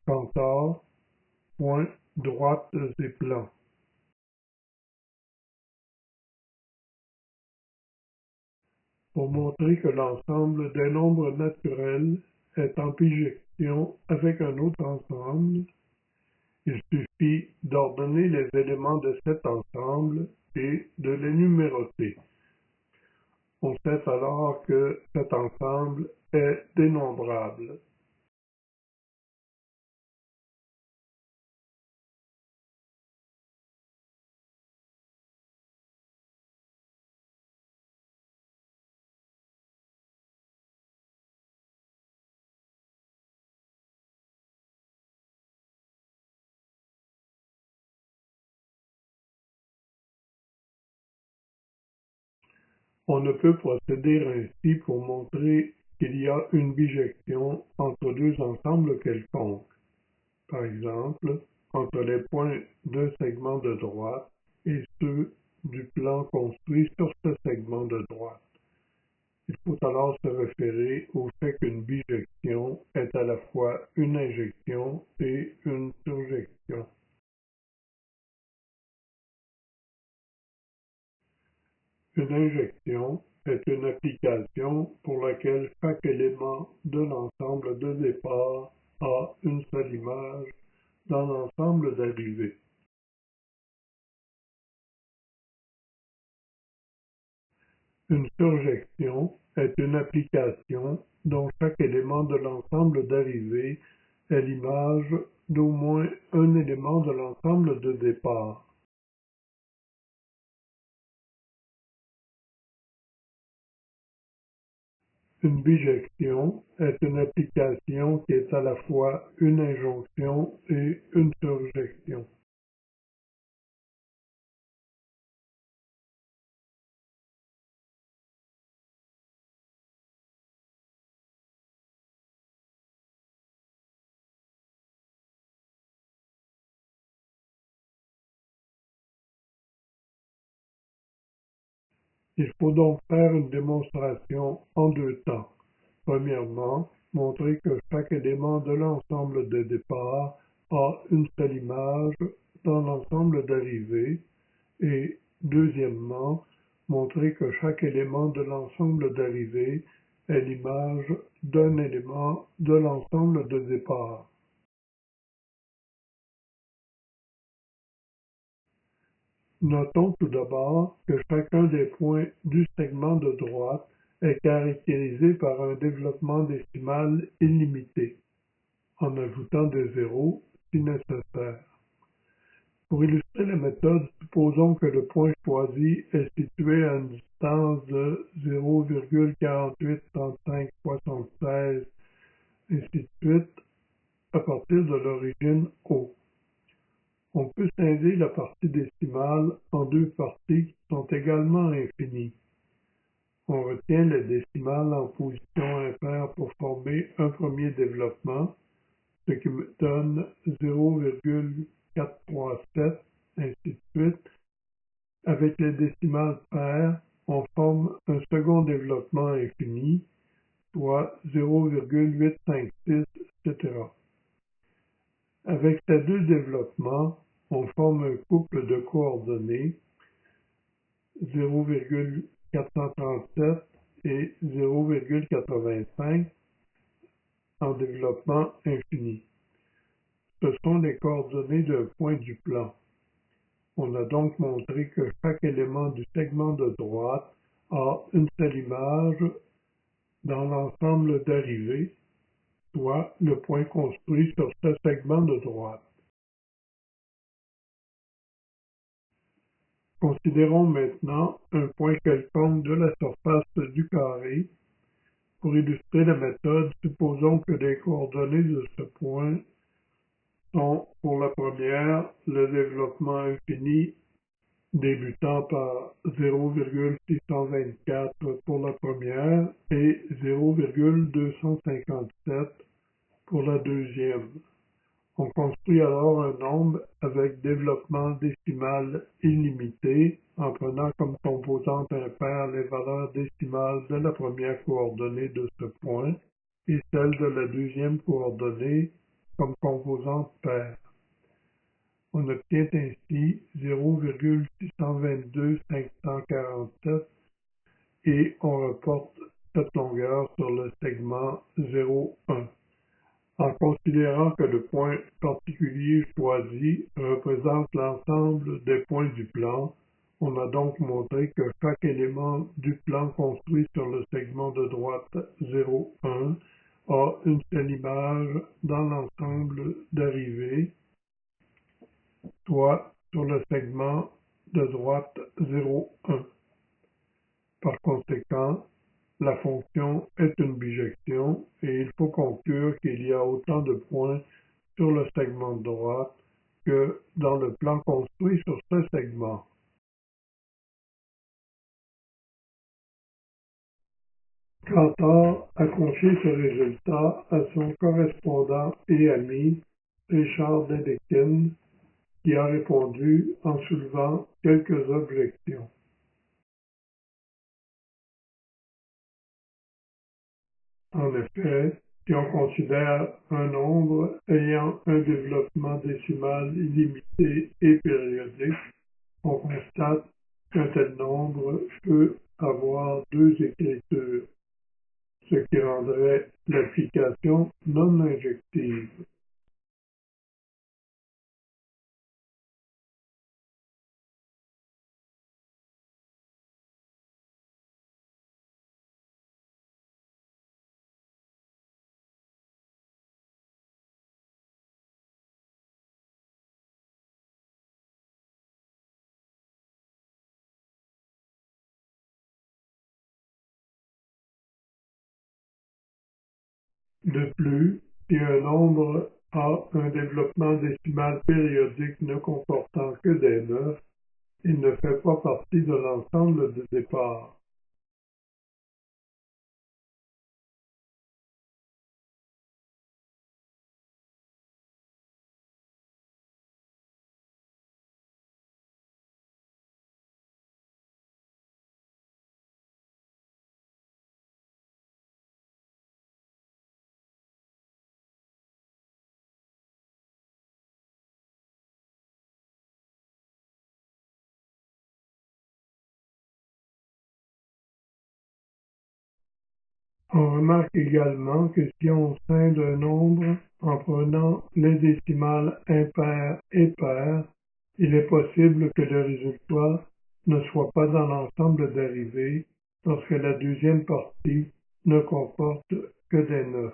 Cantor, points, droites et plans. Pour montrer que l'ensemble des nombres naturels est en bijection avec un autre ensemble, il suffit d'ordonner les éléments de cet ensemble et de les numéroter. On sait alors que cet ensemble est dénombrable. On ne peut procéder ainsi pour montrer qu'il y a une bijection entre deux ensembles quelconques, par exemple entre les points d'un segment de droite et ceux du plan construit sur ce segment de droite. Il faut alors se référer au fait qu'une bijection est à la fois une injection et une surjection. Une injection est une application pour laquelle chaque élément de l'ensemble de départ a une seule image dans l'ensemble d'arrivée. Une surjection est une application dont chaque élément de l'ensemble d'arrivée est l'image d'au moins un élément de l'ensemble de départ. Une bijection est une application qui est à la fois une injonction et une surjection. Il faut donc faire une démonstration en deux temps. Premièrement, montrer que chaque élément de l'ensemble de départ a une seule image dans l'ensemble d'arrivée et, deuxièmement, montrer que chaque élément de l'ensemble d'arrivée est l'image d'un élément de l'ensemble de départ. Notons tout d'abord que chacun des points du segment de droite est caractérisé par un développement décimal illimité, en ajoutant des zéros si nécessaire. Pour illustrer la méthode, supposons que le point choisi est situé à une distance de 0,483576, ainsi de suite, à partir de l'origine O. On peut scinder la partie décimale en deux parties qui sont également infinies. On retient les décimales en position impaire pour former un premier développement, ce qui me donne 0,437, ainsi de suite. Avec les décimales paires, on forme un second développement infini, soit 0,856, etc. Avec ces deux développements, on forme un couple de coordonnées 0,437 et 0,85 en développement infini. Ce sont les coordonnées d'un point du plan. On a donc montré que chaque élément du segment de droite a une seule image dans l'ensemble d'arrivée, soit le point construit sur ce segment de droite. Considérons maintenant un point quelconque de la surface du carré. Pour illustrer la méthode, supposons que les coordonnées de ce point sont, pour la première, le développement infini débutant par 0,624 pour la première et 0,257 pour la deuxième. On construit alors un nombre avec développement décimal illimité en prenant comme composante impaire les valeurs décimales de la première coordonnée de ce point et celle de la deuxième coordonnée comme composante paire. On obtient ainsi 0,622547 et on reporte cette longueur sur le segment 0,1. En considérant que le point particulier choisi représente l'ensemble des points du plan, on a donc montré que chaque élément du plan construit sur le segment de droite 0,1 a une seule image dans l'ensemble d'arrivée, soit sur le segment de droite 0,1. Par conséquent, la fonction est une bijection et il faut conclure qu'il y a autant de points sur le segment de droite que dans le plan construit sur ce segment. Cantor a confié ce résultat à son correspondant et ami Richard Dedekind, qui a répondu en soulevant quelques objections. En effet, si on considère un nombre ayant un développement décimal illimité et périodique, on constate qu'un tel nombre peut avoir deux écritures, ce qui rendrait l'application non injective. De plus, si un nombre a un développement décimal périodique ne comportant que des 9, il ne fait pas partie de l'ensemble de départ. On remarque également que si on scinde un nombre en prenant les décimales impaires et paires, il est possible que le résultat ne soit pas dans l'ensemble d'arrivée lorsque la deuxième partie ne comporte que des 9.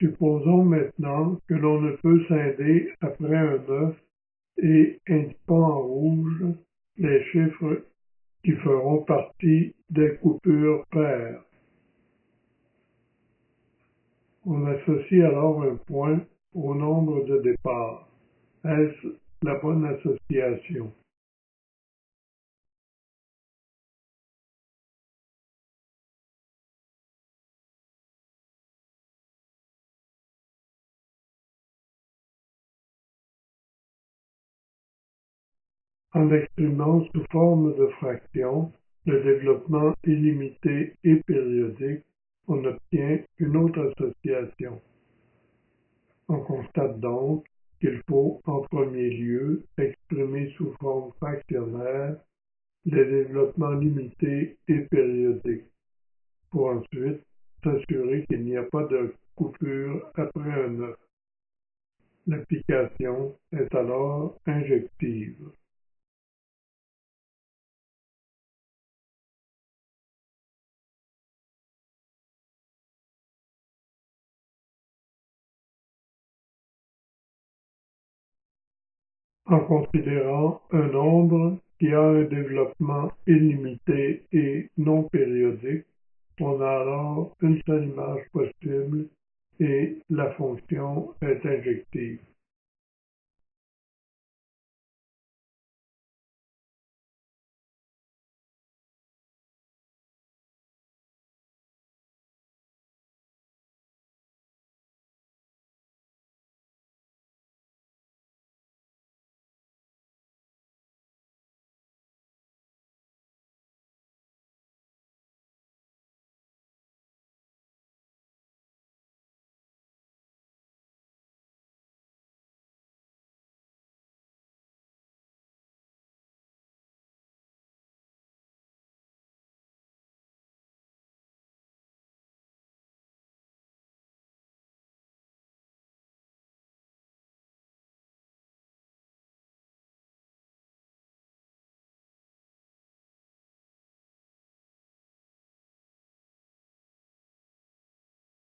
Supposons maintenant que l'on ne peut scinder après un 9 et indiquons en rouge les chiffres qui feront partie des coupures paires. On associe alors un point au nombre de départ. Est-ce la bonne association? En exprimant sous forme de fraction le développement illimité et périodique, on obtient une autre association. On constate donc qu'il faut en premier lieu exprimer sous forme fractionnaire les développements limités et périodiques, pour ensuite s'assurer qu'il n'y a pas de coupure après un 9. L'application est alors injective. En considérant un nombre qui a un développement illimité et non périodique, on a alors une seule image possible et la fonction est injective.